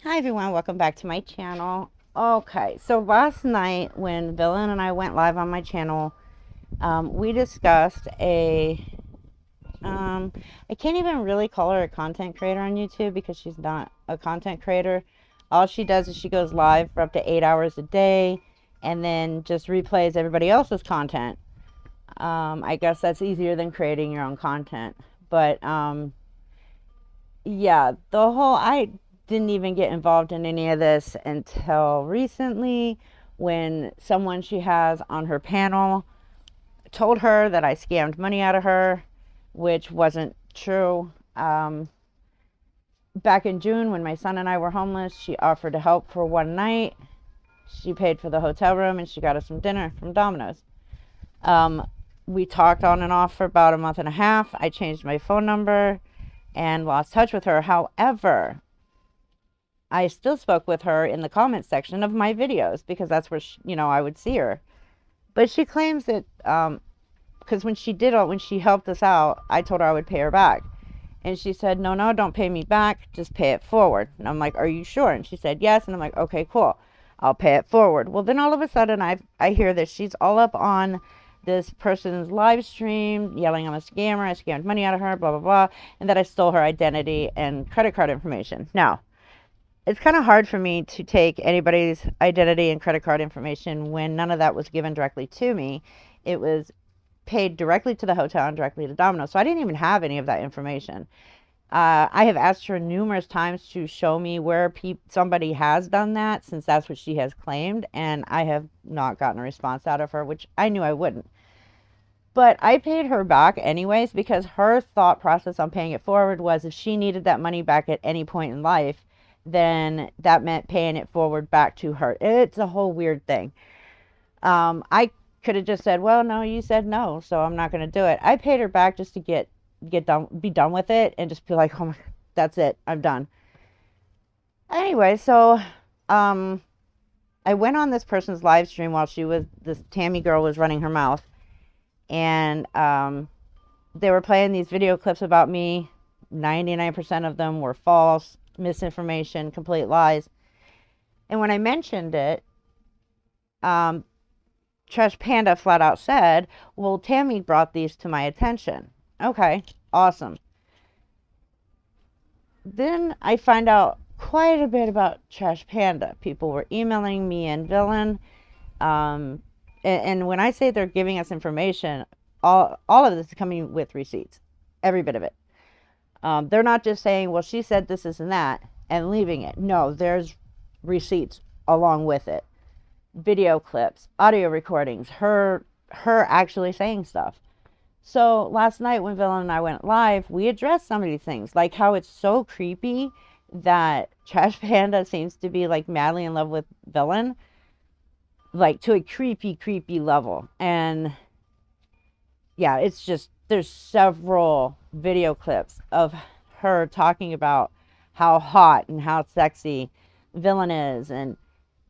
Hi everyone, welcome back to my channel. Okay, so last night when Villain and I went live on my channel, we discussed I can't even really call her a content creator on YouTube because she's not a content creator. All she does is she goes live for up to 8 hours a day and then just replays everybody else's content. I guess that's easier than creating your own content. But yeah, I didn't even get involved in any of this until recently when someone she has on her panel told her that I scammed money out of her, which wasn't true. Back in June, when my son and I were homeless, she offered to help for one night. She paid for the hotel room and she got us some dinner from Domino's. We talked on and off for about a month and a half. I changed my phone number and lost touch with her. However, I still spoke with her in the comments section of my videos because that's where I would see her. But she claims that because when she helped us out, I told her I would pay her back, and she said, no, don't pay me back, just pay it forward. And I'm like, are you sure? And she said yes, and I'm like, okay, cool, I'll pay it forward. Well, then all of a sudden I hear that she's all up on this person's live stream yelling I'm a scammer, I scammed money out of her, blah blah blah, and that I stole her identity and credit card information. Now, it's kind of hard for me to take anybody's identity and credit card information when none of that was given directly to me. It was paid directly to the hotel and directly to Domino's. So I didn't even have any of that information. I have asked her numerous times to show me where somebody has done that, since that's what she has claimed, and I have not gotten a response out of her, which I knew I wouldn't. But I paid her back anyways because her thought process on paying it forward was if she needed that money back at any point in life, then that meant paying it forward back to her. It's a whole weird thing. I could have just said, well, no, you said no, so I'm not going to do it. I paid her back just to be done with it and just be like, oh my, that's it, I'm done. Anyway, so um, I went on this person's live stream while this Tammy girl was running her mouth, and they were playing these video clips about me. 99% of them were false, misinformation, complete lies. And when I mentioned it, Trash Panda flat out said, well, Tammy brought these to my attention. Okay, awesome. Then I find out quite a bit about Trash Panda. People were emailing me and Villain. And when I say they're giving us information, all of this is coming with receipts. Every bit of it. They're not just saying, well, she said this, and that, and leaving it. No, there's receipts along with it. Video clips, audio recordings, her actually saying stuff. So last night when Villain and I went live, we addressed some of these things, like how it's so creepy that Trash Panda seems to be like madly in love with Villain, like to a creepy level. And yeah, it's just, there's several video clips of her talking about how hot and how sexy Villain is, and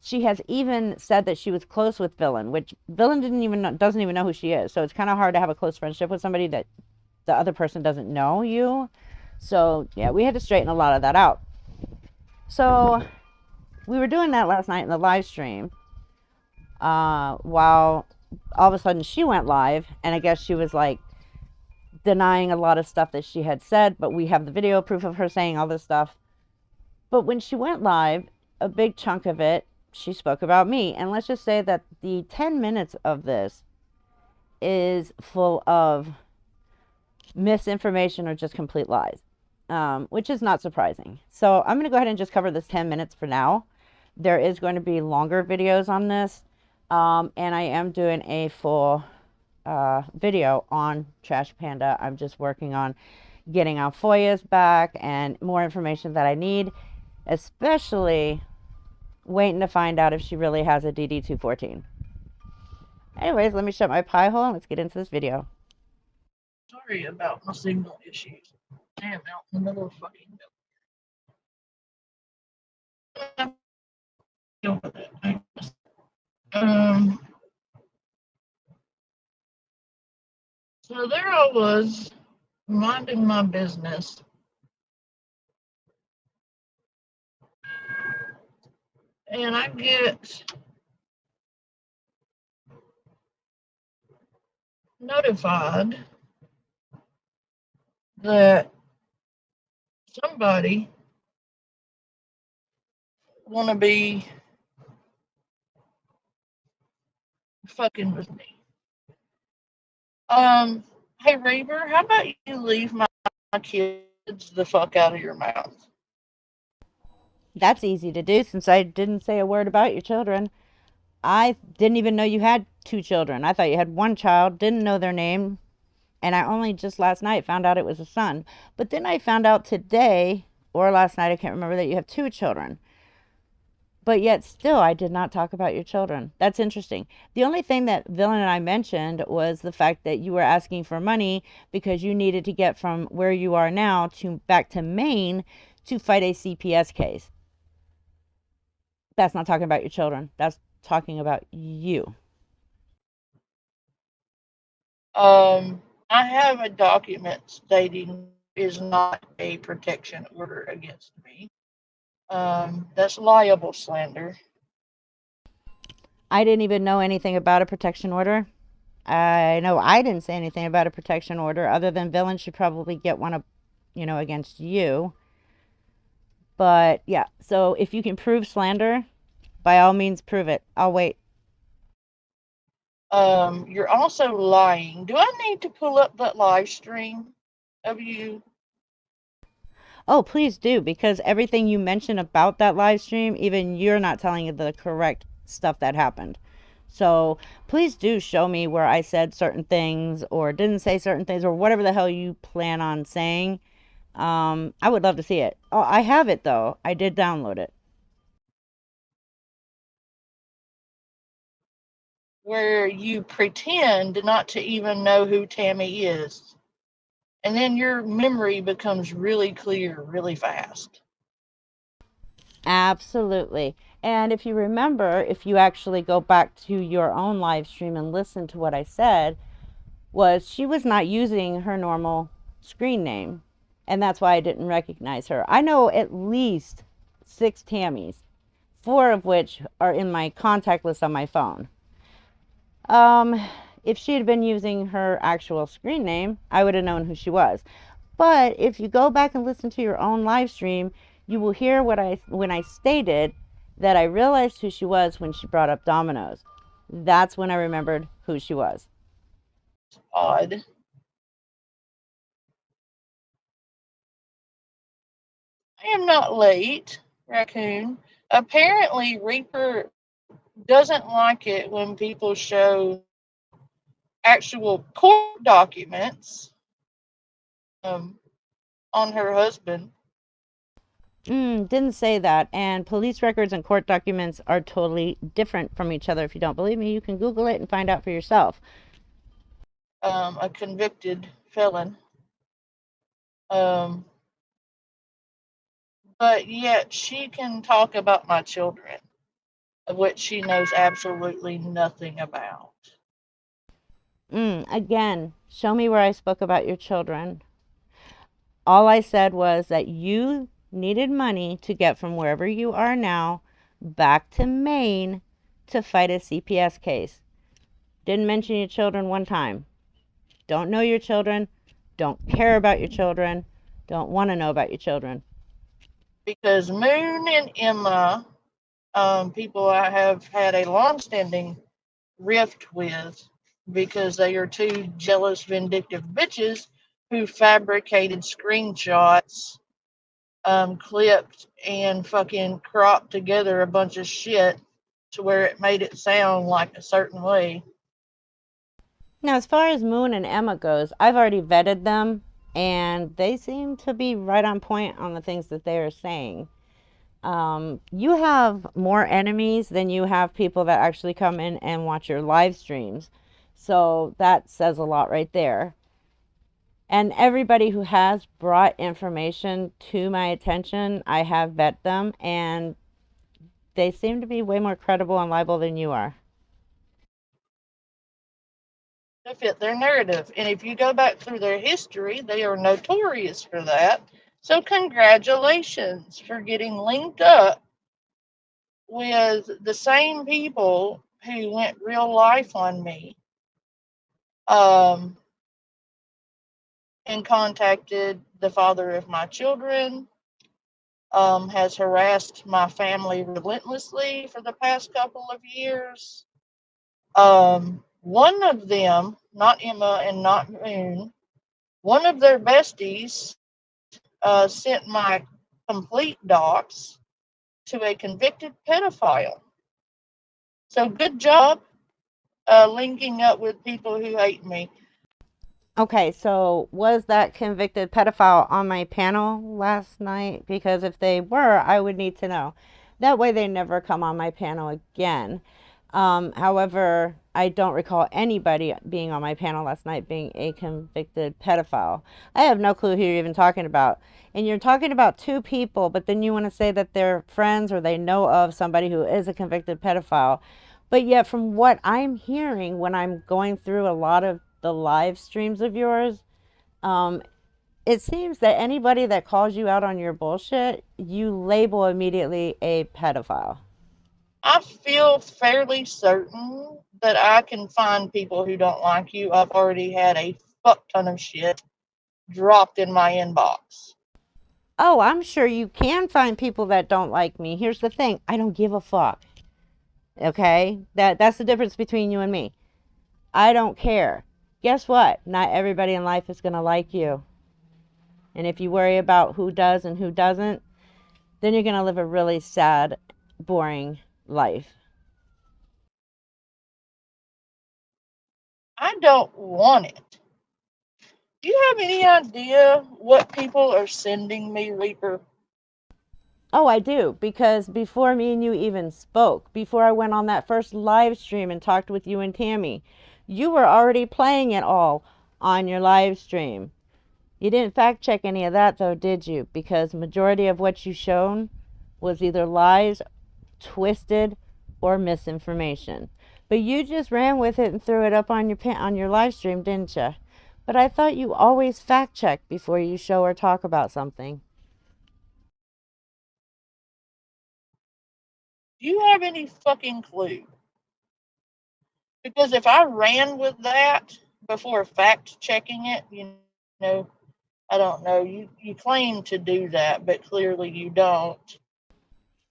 she has even said that she was close with Villain, which Villain doesn't even know who she is. So it's kind of hard to have a close friendship with somebody that the other person doesn't know you. So yeah, we had to straighten a lot of that out. So we were doing that last night in the live stream, while all of a sudden she went live, and I guess she was like denying a lot of stuff that she had said, but we have the video proof of her saying all this stuff. But when she went live, a big chunk of it, she spoke about me. And let's just say that the 10 minutes of this is full of misinformation or just complete lies, which is not surprising. So I'm going to go ahead and just cover this 10 minutes for now. There is going to be longer videos on this, and I am doing a full video on Trash Panda. I'm just working on getting our FOIAs back and more information that I need, especially waiting to find out if she really has a DD-214. Anyways, let me shut my pie hole and let's get into this video. Sorry about my signal issues. I am out in the middle of fucking so there I was, minding my business. and I get notified that somebody want to be fucking with me. Hey Reaver, how about you leave my kids the fuck out of your mouth? That's easy to do since I didn't say a word about your children. I didn't even know you had two children. I thought you had one child, didn't know their name, and I only just last night found out it was a son. But then I found out today, or last night, I can't remember, that you have two children. But yet still, I did not talk about your children. That's interesting. The only thing that Villain and I mentioned was the fact that you were asking for money because you needed to get from where you are now to back to Maine to fight a CPS case. That's not talking about your children. That's talking about you. I have a document stating is not a protection order against me. That's liable slander. I didn't even know anything about a protection order. I know I didn't say anything about a protection order other than Villain should probably get one against you. But yeah, so if you can prove slander, by all means prove it. I'll wait. You're also lying. Do I need to pull up that live stream of you? Oh, please do, because everything you mention about that live stream, even you're not telling the correct stuff that happened. So please do show me where I said certain things or didn't say certain things or whatever the hell you plan on saying. I would love to see it. Oh, I have it though. I did download it. Where you pretend not to even know who Tammy is. And then your memory becomes really clear really fast. Absolutely. And if you remember, if you actually go back to your own live stream and listen to what I said, was she was not using her normal screen name. And that's why I didn't recognize her. I know at least 6 Tammys, 4 of which are in my contact list on my phone. Um, if she had been using her actual screen name, I would have known who she was. But if you go back and listen to your own live stream, you will hear when I stated that I realized who she was when she brought up Domino's. That's when I remembered who she was. Odd. I am not late, Raccoon. Apparently, Reaper doesn't like it when people show actual court documents um, on her husband. Didn't say that. And police records and court documents are totally different from each other. If you don't believe me, you can Google it and find out for yourself. A convicted felon. Um, but yet she can talk about my children, of which she knows absolutely nothing about. Again, show me where I spoke about your children. All I said was that you needed money to get from wherever you are now back to Maine to fight a CPS case. Didn't mention your children one time. Don't know your children. Don't care about your children. Don't want to know about your children. Because Moon and Emma, people I have had a long-standing rift with, because they are two jealous, vindictive bitches who fabricated screenshots, clipped and fucking cropped together a bunch of shit to where it made it sound like a certain way. Now, as far as Moon and Emma goes, I've already vetted them, and they seem to be right on point on the things that they are saying. You have more enemies than you have people that actually come in and watch your live streams. So that says a lot right there. And everybody who has brought information to my attention, I have vet them, and they seem to be way more credible and liable than you are. To fit their narrative. And if you go back through their history, they are notorious for that. So, congratulations for getting linked up with the same people who went real life on me, um, and contacted the father of my children, has harassed my family relentlessly for the past couple of years. One of them, not Emma and not Moon, one of their besties sent my complete docs to a convicted pedophile. So good job linking up with people who hate me. Okay, so was that convicted pedophile on my panel last night? Because if they were, I would need to know. That way they never come on my panel again. However, I don't recall anybody being on my panel last night being a convicted pedophile. I have no clue who you're even talking about. And you're talking about two people, but then you want to say that they're friends or they know of somebody who is a convicted pedophile. But yet, from what I'm hearing when I'm going through a lot of the live streams of yours, um, it seems that anybody that calls you out on your bullshit, you label immediately a pedophile. I feel fairly certain that I can find people who don't like you. I've already had a fuck ton of shit dropped in my inbox. Oh, I'm sure you can find people that don't like me. Here's the thing, I don't give a fuck. Okay? That's the difference between you and me. I don't care. Guess what? Not everybody in life is going to like you. And if you worry about who does and who doesn't, then you're going to live a really sad, boring life. I don't want it. Do you have any idea what people are sending me, Reaper? Oh, I do, because before me and you even spoke, before I went on that first live stream and talked with you and Tammy, you were already playing it all on your live stream. You didn't fact check any of that though, did you? Because majority of what you shown was either lies, twisted, or misinformation. But you just ran with it and threw it up on your live stream, didn't you? But I thought you always fact check before you show or talk about something. Do you have any fucking clue? Because if I ran with that before fact checking it, know, I don't know. You claim to do that, but clearly you don't.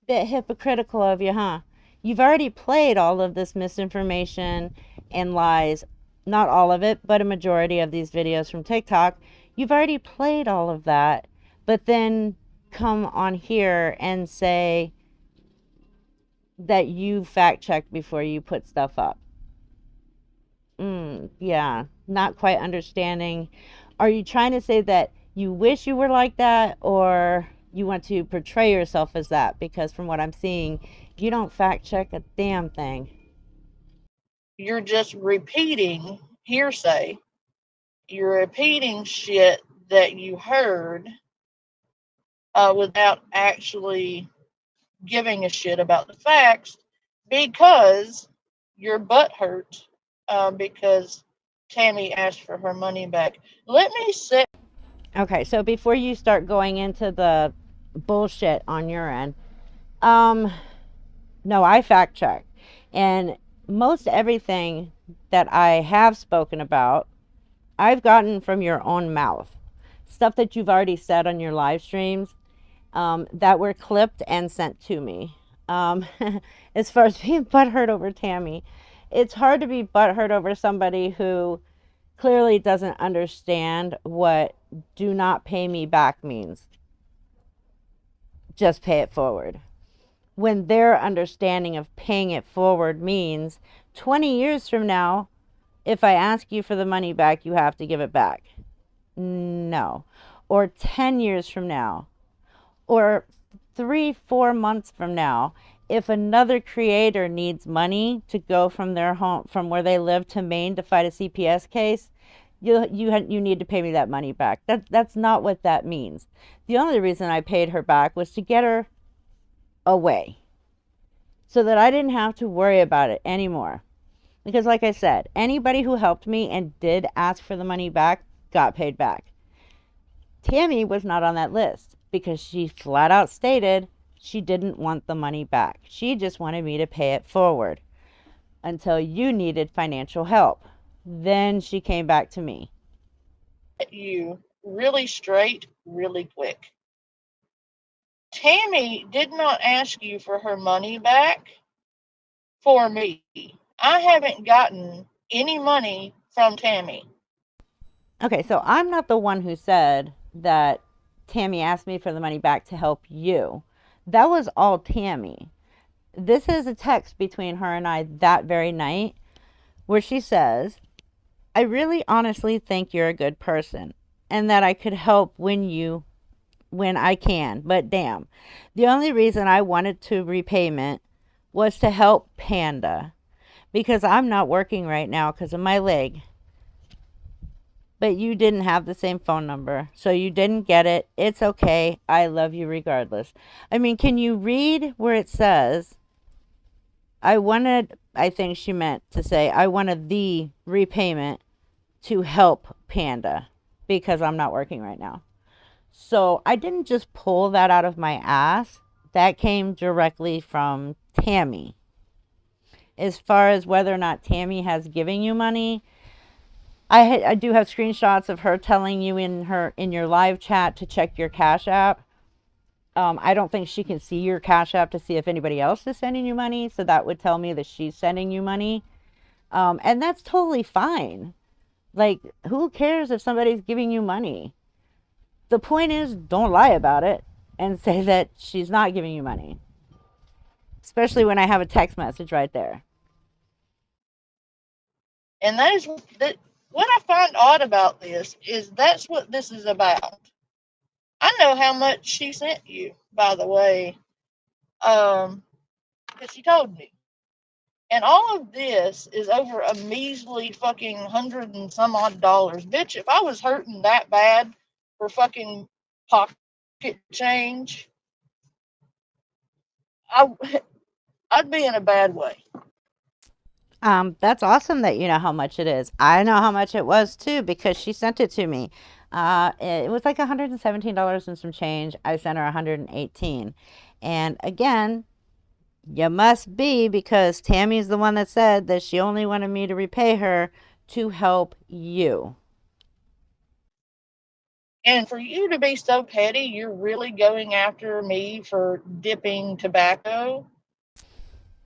Bit hypocritical of you, huh? You've already played all of this misinformation and lies. Not all of it, but a majority of these videos from TikTok. You've already played all of that, but then come on here and say that you fact checked before you put stuff up. Yeah, not quite understanding. Are you trying to say that you wish you were like that, or you want to portray yourself as that? Because from what I'm seeing, you don't fact check a damn thing. You're just repeating hearsay. You're repeating shit that you heard without actually giving a shit about the facts because your butt hurt because Tammy asked for her money back. Let me say. Okay, so before you start going into the bullshit on your end, um, no, I fact check. And most everything that I have spoken about, I've gotten from your own mouth. Stuff that you've already said on your live streams, that were clipped and sent to me. Um, as far as being butthurt over Tammy, it's hard to be butthurt over somebody who clearly doesn't understand what do not pay me back means. Just pay it forward. When their understanding of paying it forward means 20 years from now, if I ask you for the money back, you have to give it back. No. Or 10 years from now, or 3-4 months from now, if another creator needs money to go from their home, from where they live to Maine to fight a CPS case, you need to pay me that money back. That's not what that means. The only reason I paid her back was to get her away, so that I didn't have to worry about it anymore. Because like I said, anybody who helped me and did ask for the money back got paid back. Tammy was not on that list because she flat out stated she didn't want the money back. She just wanted me to pay it forward until you needed financial help. Then she came back to me. You really straight, really quick. Tammy did not ask you for her money back for me. I haven't gotten any money from Tammy. Okay, so I'm not the one who said that Tammy asked me for the money back to help you. That was all Tammy. This is a text between her and I that very night where she says, I really honestly think you're a good person and that I could help when I can, but damn. The only reason I wanted to repayment was to help Panda because I'm not working right now because of my leg. But you didn't have the same phone number, so you didn't get it. It's okay. I love you regardless. I mean, can you read where it says, I think she meant to say, I wanted the repayment to help Panda because I'm not working right now. So I didn't just pull that out of my ass. That came directly from Tammy. As far as whether or not Tammy has given you money, I do have screenshots of her telling you in your live chat to check your Cash App. I don't think she can see your Cash App to see if anybody else is sending you money, so that would tell me that she's sending you money. And that's totally fine. Like, who cares if somebody's giving you money? The point is, don't lie about it and say that she's not giving you money. Especially when I have a text message right there. And that is what I find odd about this is that's what this is about. I know how much she sent you, by the way, because she told me. And all of this is over a measly fucking $100 and some odd. Bitch, if I was hurting that bad for fucking pocket change, I'd be in a bad way. That's awesome that you know how much it is. I know how much it was too because she sent it to me. It was like $117 and some change. I sent her 118. And again, you must be because Tammy's the one that said that she only wanted me to repay her to help you. And for you to be so petty, you're really going after me for dipping tobacco?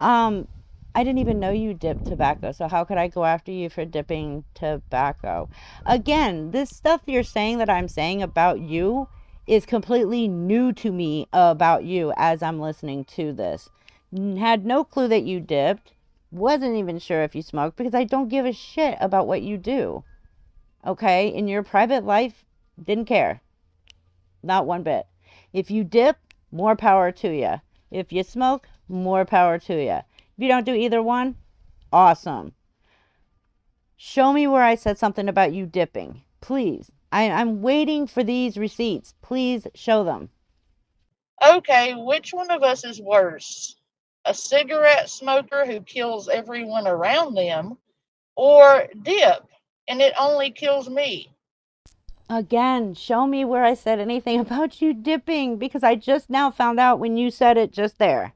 I didn't even know you dipped tobacco, so how could I go after you for dipping tobacco? Again, this stuff you're saying that I'm saying about you is completely new to me about you as I'm listening to this. Had no clue that you dipped, wasn't even sure if you smoked because I don't give a shit about what you do. Okay? In your private life, didn't care. Not one bit. If you dip, more power to you. If you smoke, more power to you. If you don't do either one, awesome. Show me where I said something about you dipping. Please. I'm waiting for these receipts. Please show them. Okay, which one of us is worse? A cigarette smoker who kills everyone around them, or dip and it only kills me? Again, show me where I said anything about you dipping because I just now found out when you said it just there.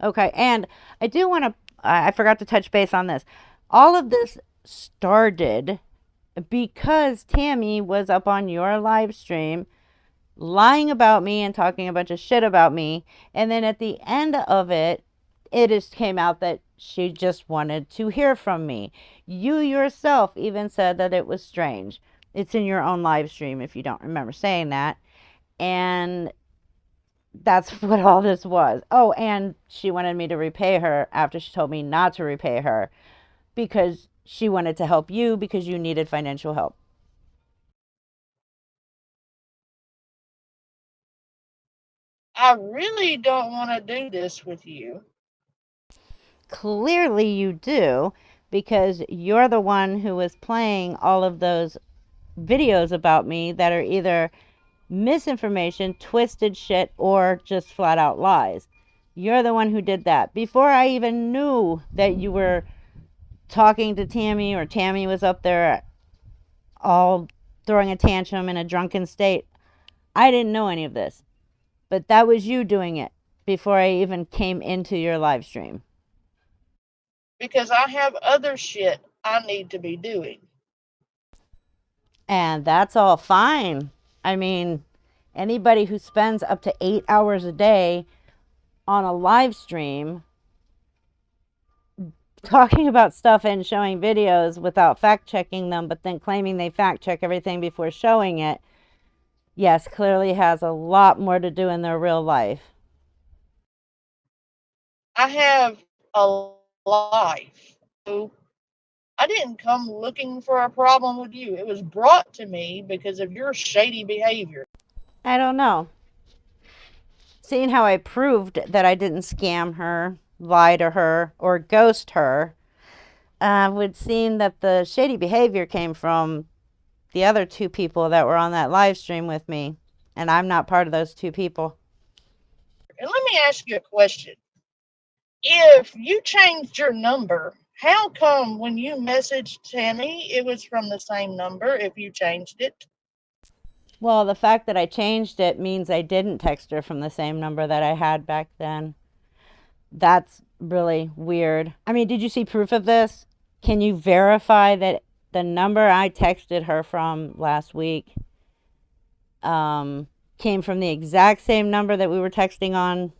Okay, and I do want to, I forgot to touch base on this. All of this started because Tammy was up on your live stream lying about me and talking a bunch of shit about me. And then at the end of it, it just came out that she just wanted to hear from me. You yourself even said that it was strange. It's in your own live stream if you don't remember saying that. And that's what all this was. Oh, and she wanted me to repay her after she told me not to repay her because she wanted to help you because you needed financial help. I really don't want to do this with you. Clearly you do because you're the one who was playing all of those videos about me that are either misinformation, twisted shit, or just flat out lies. You're the one who did that. Before I even knew that you were talking to Tammy or Tammy was up there all throwing a tantrum in a drunken state, I didn't know any of this. But that was you doing it. before I even came into your live stream? Because I have other shit I need to be doing. And that's all fine. I mean, anybody who spends up to 8 hours a day on a live stream talking about stuff and showing videos without fact checking them, but then claiming they fact check everything before showing it, yes, clearly has a lot more to do in their real life. I have a life. So I didn't come looking for a problem with you. It was brought to me because of your shady behavior. I don't know. Seeing how I proved that I didn't scam her, lie to her, or ghost her, would seem that the shady behavior came from the other two people that were on that live stream with me. And I'm not part of those two people. And let me ask you a question. If you changed your number, how come when you messaged Tammy, it was from the same number if you changed it? Well, the fact that I changed it means I didn't text her from the same number that I had back then. That's really weird. I mean, did you see proof of this? Can you verify that the number I texted her from last week came from the exact same number that we were texting on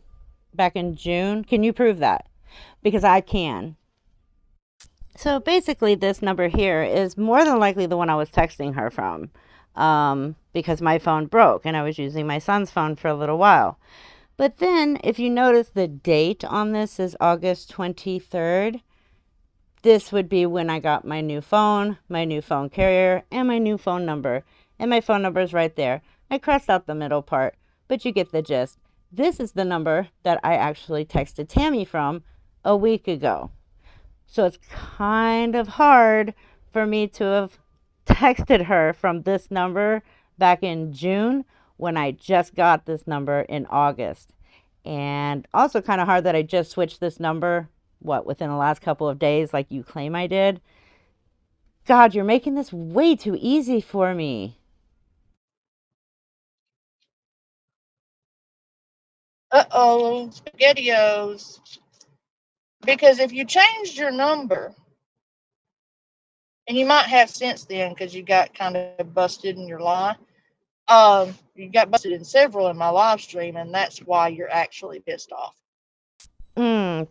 back in June? Can you prove that? Because I can. So basically, this number here is more than likely the one I was texting her from, because my phone broke and I was using my son's phone for a little while. But then, if you notice, the date on this is August 23rd. This would be when I got my new phone carrier, and my new phone number. And my phone number is right there. I crossed out the middle part, but you get the gist. This is the number that I actually texted Tammy from a week ago. So it's kind of hard for me to have texted her from this number back in June when I just got this number in August. And also kind of hard that I just switched this number, within the last couple of days, like you claim I did. God, you're making this way too easy for me. Uh-oh, SpaghettiOs. Because if you changed your number, and you might have since then because you got kind of busted in your lie. You got busted in several in my live stream, and that's why you're actually pissed off.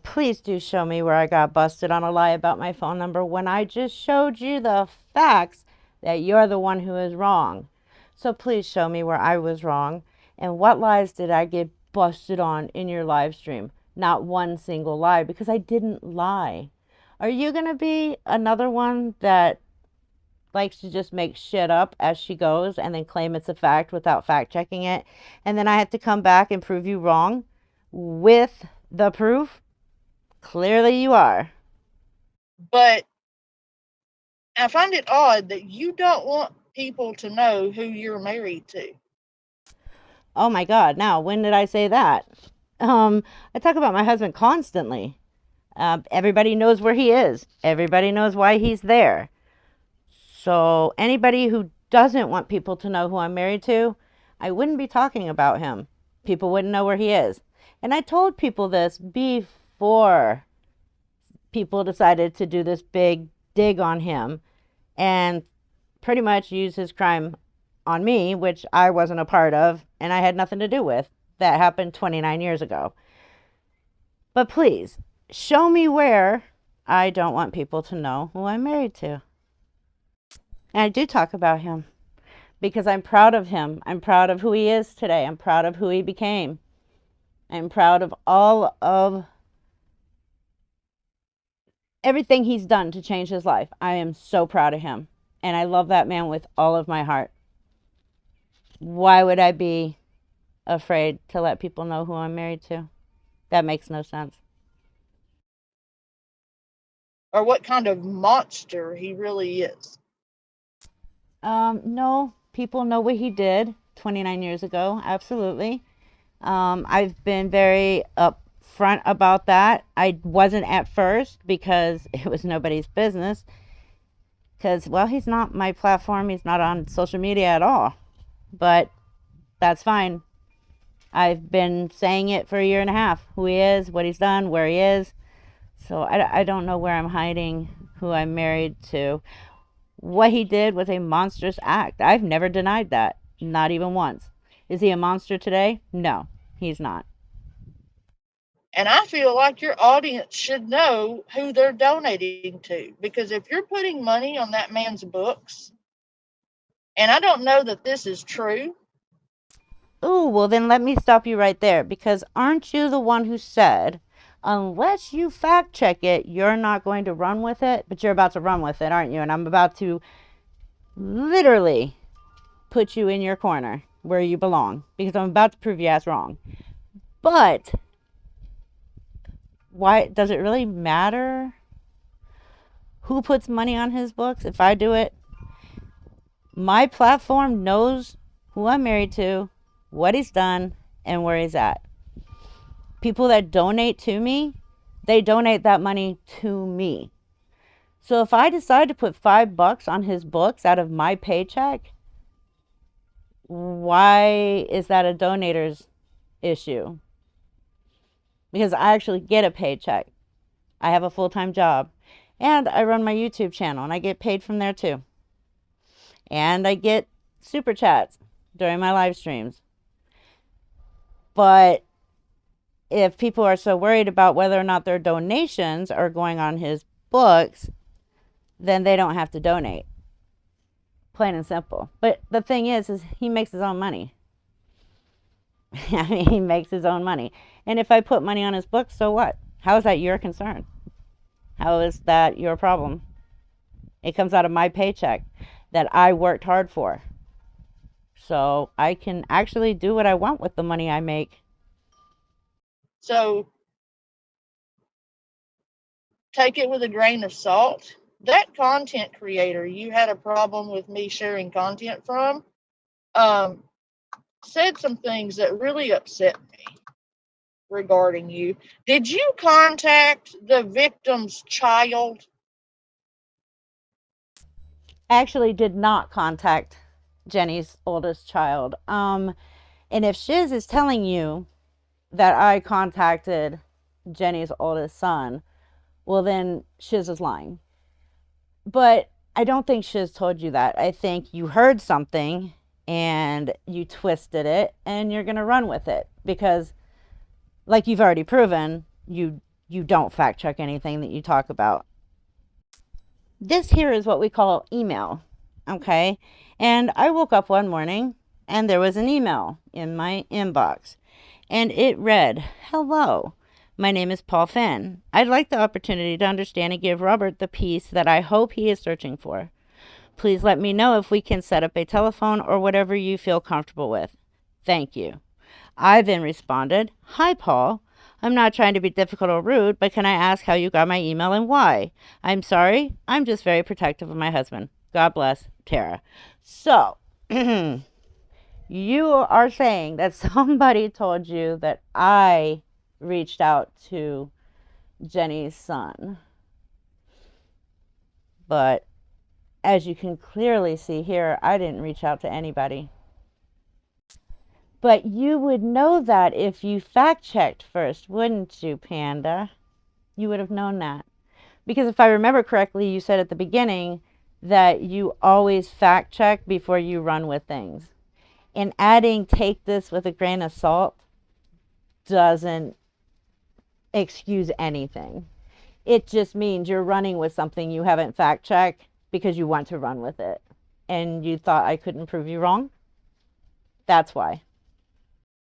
Please do show me where I got busted on a lie about my phone number when I just showed you the facts that you're the one who is wrong. So please show me where I was wrong. And what lies did I get busted on in your live stream? Not one single lie, because I didn't lie. Are you going to be another one that likes to just make shit up as she goes and then claim it's a fact without fact checking it? And then I have to come back and prove you wrong with the proof? Clearly you are. But I find it odd that you don't want people to know who you're married to. Oh my God, now, when did I say that? I talk about my husband constantly. Everybody knows where he is. Everybody knows why he's there. So anybody who doesn't want people to know who I'm married to, I wouldn't be talking about him. People wouldn't know where he is. And I told people this before people decided to do this big dig on him and pretty much use his crime on me, which I wasn't a part of and I had nothing to do with. That happened 29 years ago. But please, show me where I don't want people to know who I'm married to. And I do talk about him because I'm proud of him. I'm proud of who he is today. I'm proud of who he became. I'm proud of all of everything he's done to change his life. I am so proud of him. And I love that man with all of my heart. Why would I be afraid to let people know who I'm married to? That makes no sense. Or what kind of monster he really is. No, people know what he did 29 years ago. Absolutely. I've been very upfront about that. I wasn't at first because it was nobody's business. Because, well, he's not my platform. He's not on social media at all. But that's fine. I've been saying it for a year and a half. Who he is, what he's done, where he is. So I don't know where I'm hiding who I'm married to. What he did was a monstrous act. I've never denied that. Not even once. Is he a monster today? No, he's not. And I feel like your audience should know who they're donating to. Because if you're putting money on that man's books, and I don't know that this is true. Ooh, well then let me stop you right there, because aren't you the one who said, unless you fact check it, you're not going to run with it? But you're about to run with it, aren't you? And I'm about to literally put you in your corner where you belong, because I'm about to prove your ass wrong. But why does it really matter who puts money on his books? If I do it, my platform knows who I'm married to, what he's done, and where he's at. People that donate to me, they donate that money to me. So if I decide to put $5 on his books out of my paycheck, why is that a donator's issue? Because I actually get a paycheck. I have a full-time job. And I run my YouTube channel, and I get paid from there too. And I get super chats during my live streams. But if people are so worried about whether or not their donations are going on his books, then they don't have to donate. Plain and simple. But the thing is he makes his own money. I mean, he makes his own money. And if I put money on his books, so what? How is that your concern? How is that your problem? It comes out of my paycheck that I worked hard for. So I can actually do what I want with the money I make. So take it with a grain of salt. That content creator you had a problem with me sharing content from said some things that really upset me regarding you. Did you contact the victim's child? I actually did not contact Jenny's oldest child. And if Shiz is telling you that I contacted Jenny's oldest son, well then Shiz is lying. But I don't think Shiz told you that. I think you heard something and you twisted it and you're going to run with it, because like you've already proven, you don't fact check anything that you talk about. This here is what we call email, okay? And I woke up one morning and there was an email in my inbox, and it read, "Hello, my name is Paul Finn. I'd like the opportunity to understand and give Robert the peace that I hope he is searching for. Please let me know if we can set up a telephone or whatever you feel comfortable with. Thank you." I then responded, "Hi, Paul. I'm not trying to be difficult or rude, but can I ask how you got my email and why? I'm sorry. I'm just very protective of my husband. God bless, Tara." So, you are saying that somebody told you that I reached out to Jenny's son. But as you can clearly see here, I didn't reach out to anybody. But you would know that if you fact-checked first, wouldn't you, Panda? You would have known that. Because if I remember correctly, you said at the beginning that you always fact-check before you run with things. And adding "take this with a grain of salt" doesn't excuse anything. It just means you're running with something you haven't fact-checked because you want to run with it. And you thought I couldn't prove you wrong? That's why.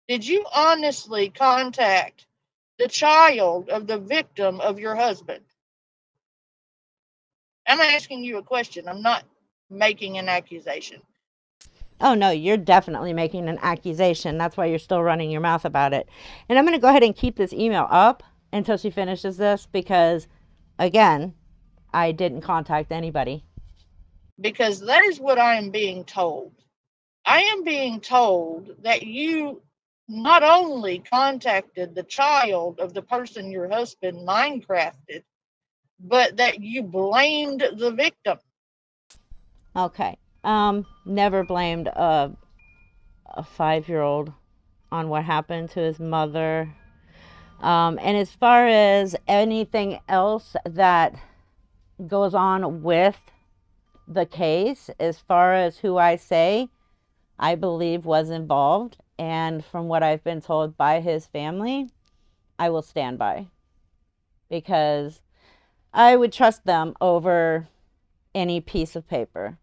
Did you honestly contact the child of the victim of your husband? I'm asking you a question. I'm not making an accusation. Oh, no, you're definitely making an accusation. That's why you're still running your mouth about it. And I'm going to go ahead and keep this email up until she finishes this, because, again, I didn't contact anybody. Because that is what I am being told. I am being told that you not only contacted the child of the person your husband Minecrafted, but that you blamed the victim. Okay. Never blamed a 5-year-old on what happened to his mother. And as far as anything else that goes on with the case, as far as who I say I believe was involved, and from what I've been told by his family, I will stand by, because I would trust them over any piece of paper.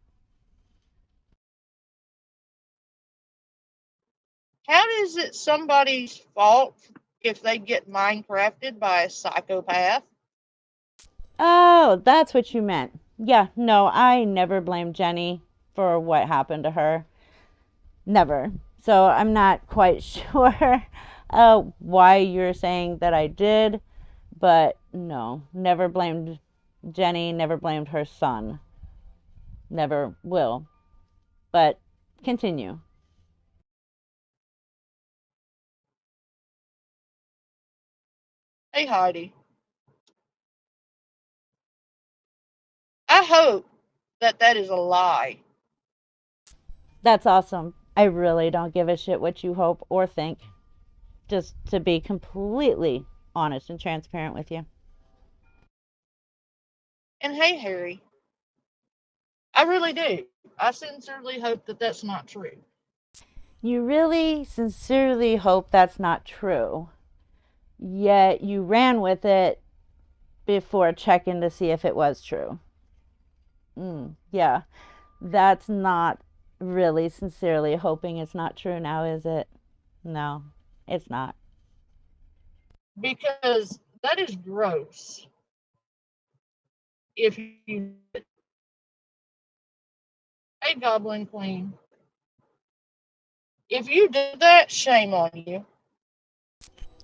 How is it somebody's fault if they get Minecrafted by a psychopath? Oh, that's what you meant. Yeah, no, I never blamed Jenny for what happened to her. Never. So I'm not quite sure why you're saying that I did, but no, never blamed Jenny, never blamed her son. Never will. But continue. Hey, Heidi, I hope that that is a lie. That's awesome. I really don't give a shit what you hope or think. Just to be completely honest and transparent with you. And hey, Harry, I really do. I sincerely hope that that's not true. You really sincerely hope that's not true, yet you ran with it before checking to see if it was true. Yeah, that's not really sincerely hoping it's not true now, is it? No, it's not. Because that is gross. If you. Hey, Goblin Queen. If you did that, shame on you.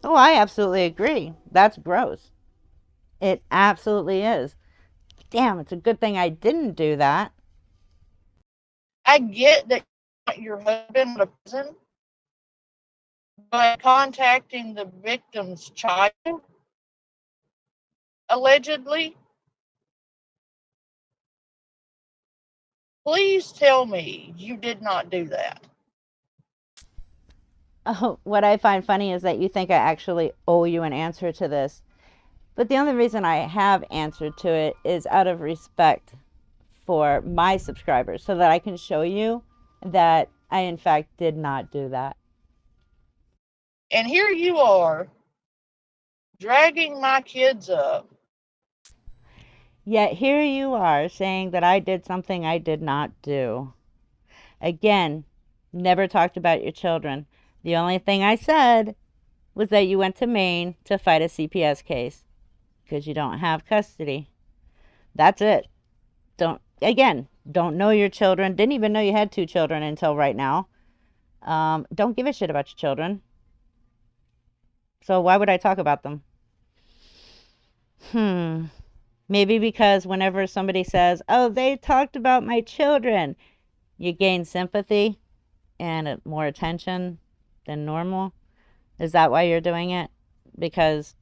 Oh, I absolutely agree. That's gross. It absolutely is. Damn, it's a good thing I didn't do that. I get that your husband a prison, but contacting the victim's child, allegedly, please tell me you did not do that. Oh, what I find funny is that you think I actually owe you an answer to this. But the only reason I have answered to it is out of respect for my subscribers, so that I can show you that I, in fact, did not do that. And here you are, dragging my kids up. Yet here you are saying that I did something I did not do. Again, never talked about your children. The only thing I said was that you went to Maine to fight a CPS case because you don't have custody. That's it. Don't know your children. Didn't even know you had two children until right now. Don't give a shit about your children. So why would I talk about them? Maybe because whenever somebody says, oh, they talked about my children, you gain sympathy and more attention than normal. Is that why you're doing it? Because,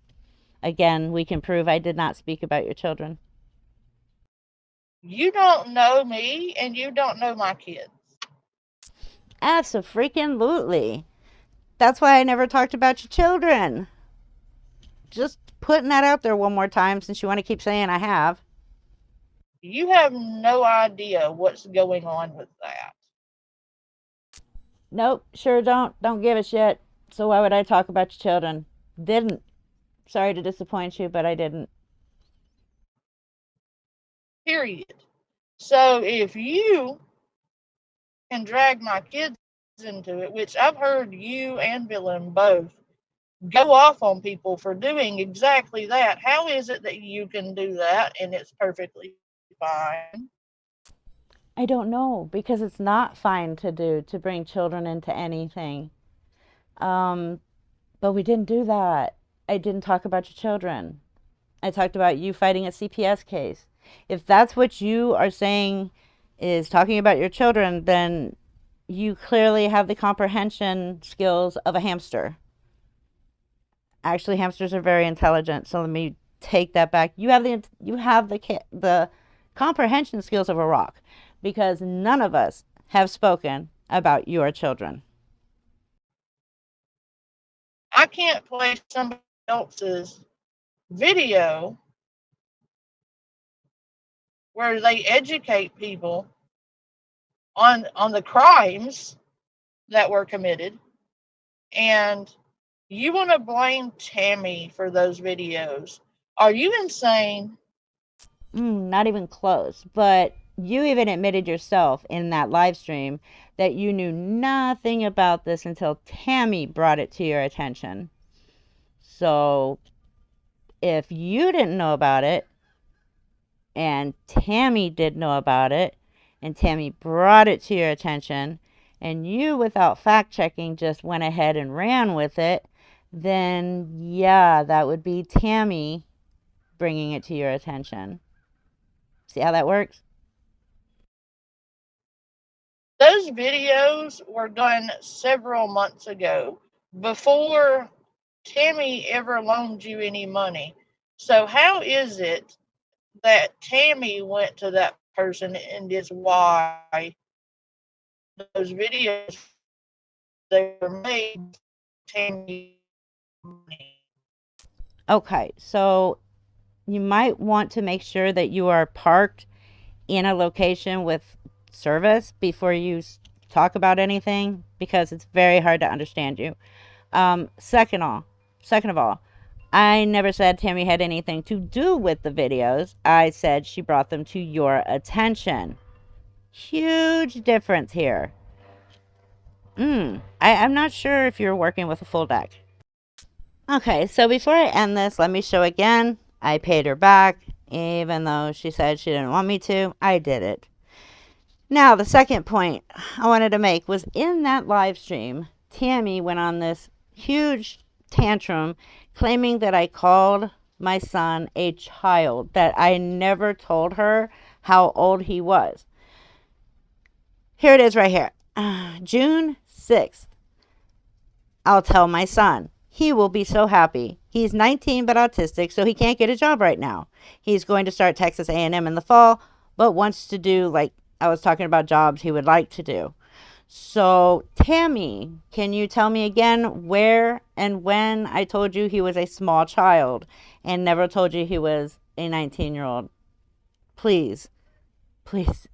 again, we can prove I did not speak about your children. You don't know me and you don't know my kids. Absolutely. That's why I never talked about your children. Just putting that out there one more time since you want to keep saying I have. You have no idea what's going on with that. Nope, sure don't. Don't give a shit. So why would I talk about your children? Didn't. Sorry to disappoint you, but I didn't. Period. So if you can drag my kids into it, which I've heard you and Villain both go off on people for doing exactly that, how is it that you can do that and it's perfectly fine? I don't know, because it's not fine to do to bring children into anything. But we didn't do that. I didn't talk about your children. I talked about you fighting a CPS case. If that's what you are saying is talking about your children, then you clearly have the comprehension skills of a hamster. Actually, hamsters are very intelligent, so let me take that back. You have the comprehension skills of a rock, because none of us have spoken about your children. I can't play somebody else's video where they educate people on the crimes that were committed, and you want to blame Tammy for those videos. Are you insane? Not even close. But you even admitted yourself in that live stream that you knew nothing about this until Tammy brought it to your attention. So if you didn't know about it and Tammy did know about it and Tammy brought it to your attention and you, without fact checking, just went ahead and ran with it, then yeah, that would be Tammy bringing it to your attention. See how that works? Those videos were done several months ago before Tammy ever loaned you any money. So, how is it that Tammy went to that person and is why those videos they were made Tammy money? Okay, so you might want to make sure that you are parked in a location with service before you talk about anything, because it's very hard to understand you. Second of all, I never said Tammy had anything to do with the videos. I said she brought them to your attention. Huge difference here. I'm not sure if you're working with a full deck. Okay, so before I end this, let me show again. I paid her back, even though she said she didn't want me to. I did it. Now, the second point I wanted to make was in that live stream, Tammy went on this huge tantrum claiming that I called my son a child, that I never told her how old he was. Here it is right here. June 6th. I'll tell my son. He will be so happy. He's 19 but autistic, so he can't get a job right now. He's going to start Texas A&M in the fall, but wants to do, like I was talking about, jobs he would like to do. So, Tammy, can you tell me again where and when I told you he was a small child and never told you he was a 19-year-old? Please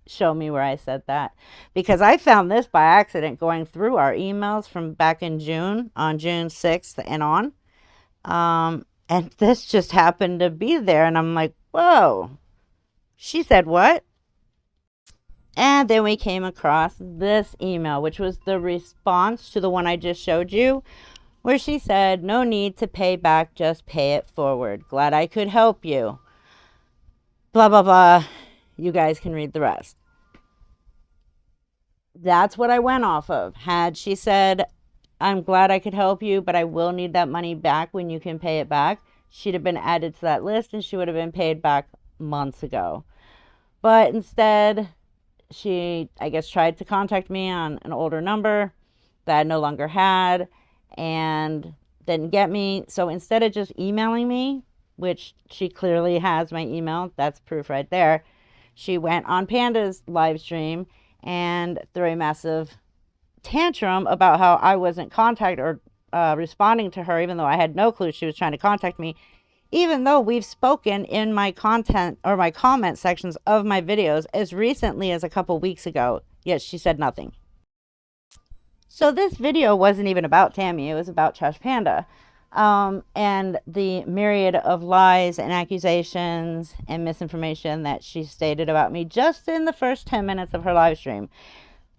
show me where I said that, because I found this by accident going through our emails from back in June, on June 6th and on. And this just happened to be there, and I'm like, whoa, she said what? And then we came across this email, which was the response to the one I just showed you, where she said, no need to pay back, just pay it forward. Glad I could help you. Blah, blah, blah. You guys can read the rest. That's what I went off of. Had she said, I'm glad I could help you, but I will need that money back when you can pay it back, she'd have been added to that list and she would have been paid back months ago. But instead, she, I guess, tried to contact me on an older number that I no longer had and didn't get me. So instead of just emailing me, which she clearly has my email, that's proof right there, she went on Panda's live stream and threw a massive tantrum about how I wasn't contacting or responding to her, even though I had no clue she was trying to contact me, even though we've spoken in my content or my comment sections of my videos as recently as a couple weeks ago, yet she said nothing. So this video wasn't even about Tammy, it was about Trash Panda. And the myriad of lies and accusations and misinformation that she stated about me just in the first 10 minutes of her live stream.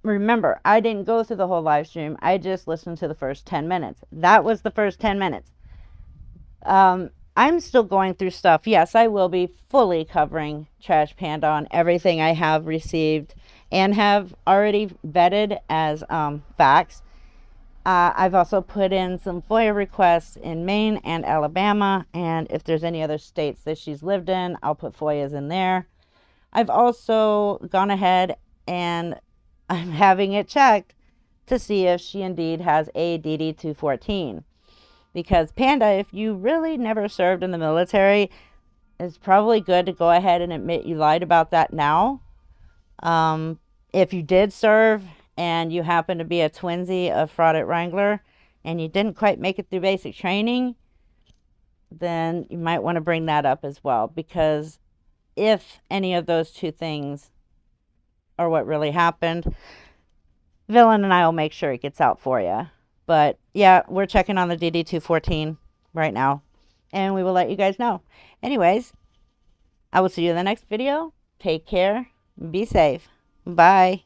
Remember, I didn't go through the whole live stream. I just listened to the first 10 minutes. That was the first 10 minutes. I'm still going through stuff. Yes, I will be fully covering Trash Panda on everything I have received and have already vetted as facts. I've also put in some FOIA requests in Maine and Alabama, and if there's any other states that she's lived in, I'll put FOIAs in there. I've also gone ahead and I'm having it checked to see if she indeed has a DD-214. Because Panda, if you really never served in the military, it's probably good to go ahead and admit you lied about that now. If you did serve and you happen to be a twinsy of Fraud at Wrangler, and you didn't quite make it through basic training, then you might want to bring that up as well, because if any of those two things are what really happened, Villain and I will make sure it gets out for you. But yeah, we're checking on the DD-214 right now, and we will let you guys know. Anyways, I will see you in the next video. Take care. Be safe. Bye.